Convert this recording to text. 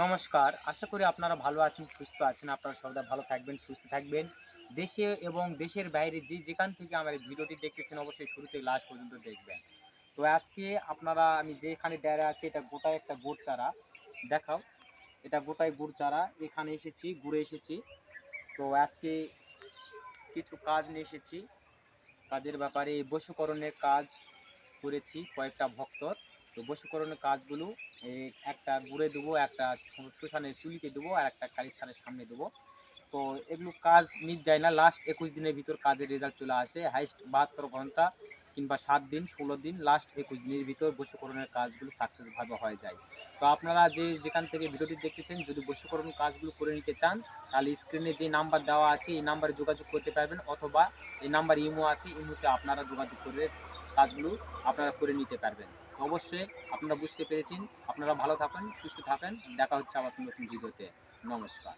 নমস্কার। আশা করি আপনারা ভালো আছেন, সুস্থ আছেন। আপনারা সর্বদা ভালো থাকবেন, সুস্থ থাকবেন। দেশে এবং দেশের বাইরে যে যেখান থেকে আমার এই ভিডিওটি দেখতেছেন অবশ্যই শুরু থেকে লাস্ট পর্যন্ত দেখবেন। তো আজকে আমি যেখানে দাঁড়ায় আছি এটা গোটাই একটা গুড় চারা। দেখাও, এটা গোটাই গুড় চারা। এখানে এসেছি, ঘুরে এসেছি। তো আজকে কিছু কাজ নিয়ে এসেছি। কাজের ব্যাপারে বশীকরণের কাজ করেছি কয়েকটা ভক্তর। তো বশীকরণের কাজগুলো একটা গুড়ে দেবো, একটা শ্মশানের চুলিতে দেবো, আর একটা কালীস্থানের সামনে দেবো। তো এগুলো কাজ মিট যায় না, লাস্ট ২১ দিনের ভিতর কাজের রেজাল্ট চলে আসে। হাইস্ট ৭২ ঘন্টা কিংবা ৭ দিন, ১৬ দিন, লাস্ট ২১ দিনের ভিতর বশীকরণের কাজগুলো সাকসেসভাবে হয়ে যায়। তো আপনারা যে যেখান থেকে ভিডিওটি দেখতেছেন, যদি বশীকরণ কাজগুলো করে নিতে চান, তাহলে স্ক্রিনে যে নাম্বার দেওয়া আছে এই নাম্বারে যোগাযোগ করতে পারবেন, অথবা এই নাম্বার ইমো আছে, ইমোতে আপনারা যোগাযোগ করে কাজগুলো আপনারা করে নিতে পারবেন। তো অবশ্যই আপনারা বুঝতে পেরেছেন। আপনারা ভালো থাকেন, সুস্থ থাকেন। দেখা হচ্ছে আবার নতুন ভিডিওতে। নমস্কার।